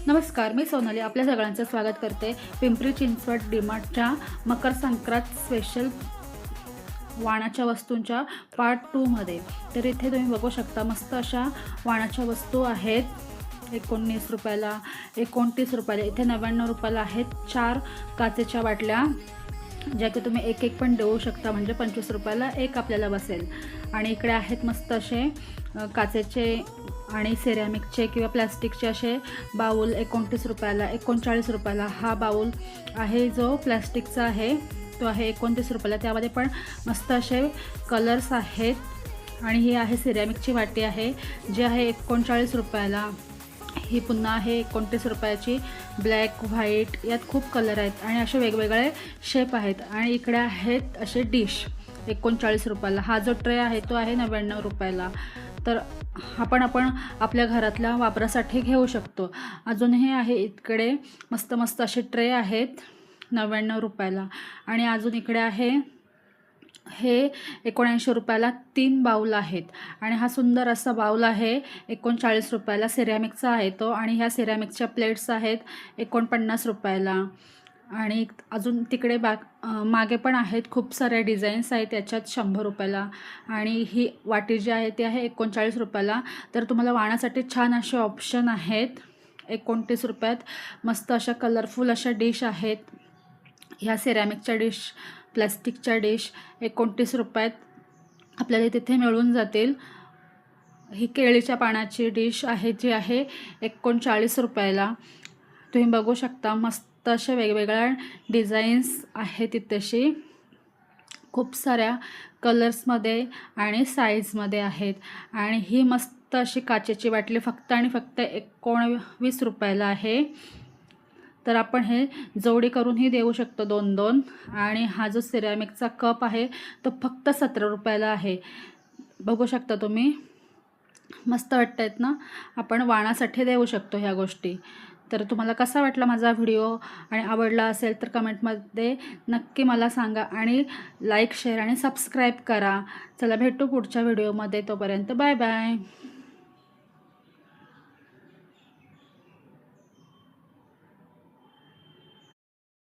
नमस्कार, मी सोनाली आपल्या सगळ्यांचं स्वागत करते पिंपरी चिंचवड डीमार्टच्या मकर संक्रांत स्पेशल वाणाच्या वस्तूंच्या पार्ट 2 मध्ये। तर इथे तुम्ही बघू शकता मस्त अशा वाणाच्या वस्तू आहेत। 19 रुपयाला, 29 रुपयाला, इथे 99 रुपयाला आहेत 4 काचेच्या बाटल्या, ज्या की तुम्ही एक एक पण देऊ शकता, म्हणजे 25 रुपयाला एक आपल्याला बसेल। आणि इकडे आहेत मस्त असे काचेचे आणि सिरॅमिकचे किंवा प्लास्टिकचे असे बाउल 29 रुपयाला, 39 रुपयाला। हा बाउल आहे जो प्लास्टिकचा आहे तो आहे 29 रुपयाला। त्यामध्ये पण मस्त असे कलर्स आहेत। आणि ही आहे सिरॅमिकची वाटी आहे जी आहे 39 रुपयाला। ही पुन्हा आहे 29 रुपयाची, ब्लॅक व्हाईट, यात खूप कलर आहेत आणि असे वेगवेगळे शेप आहेत। आणि इकडे आहेत असे डिश 39 रुपयाला। हा जो ट्रे आहे तो आहे 99 रुपयाला। तर आपण आपल्या घरातल्या वापरासाठी घेऊ शकतो। अजूनही आहे इकडे मस्त मस्त असे ट्रे आहेत 99 रुपयाला। आणि अजून इकडे आहे हे 79 रुपयाला 3 बाउल आहेत। आणि हा सुंदर असा बाउल आहे 39 रुपयाला, सिरॅमिकचा आहे तो। आणि ह्या सिरॅमिकच्या प्लेट्स आहेत 49 रुपयाला। आणि अजून तिकडे मागे पण आहेत खूप साऱ्या डिझाईन्स आहेत त्याच्यात 100 रुपयाला। आणि ही वाटी जी आहे ती आहे 39 रुपयाला। तर तुम्हाला वाणासाठी छान असे ऑप्शन आहेत 29 रुपयात। मस्त अशा कलरफुल अशा डिश आहेत। ह्या सिरॅमिकच्या डिश, प्लास्टिकच्या डिश 29 रुपयात आपल्याला तिथे मिळून जातील। ही केळीच्या पानाची डिश आहे जी आहे 39 रुपयाला। तुम्ही बघू शकता मस्त अशा वेगवेगळ्या डिझाईन्स आहेत तिथेशी, खूप साऱ्या कलर्समध्ये आणि साईजमध्ये आहेत। आणि ही मस्त अशी काचेची बाटली फक्त आणि फक्त 19 रुपयाला आहे। तर आपण हे जोडी करूनही देऊ शकतो 2-2। आणि हा जो सिरॅमिकचा कप आहे तो फक्त 17 रुपयाला आहे। बघू शकता तुम्ही, मस्त वाटतात ना। आपण वाणासाठी देऊ शकतो ह्या गोष्टी। तर तुम्हाला कसा वाटला माझा व्हिडिओ आणि आवडला असेल तर कमेंटमध्ये नक्की मला सांगा आणि लाईक, शेअर आणि सबस्क्राईब करा। चला भेटू पुढच्या व्हिडिओमध्ये, तोपर्यंत बाय बाय।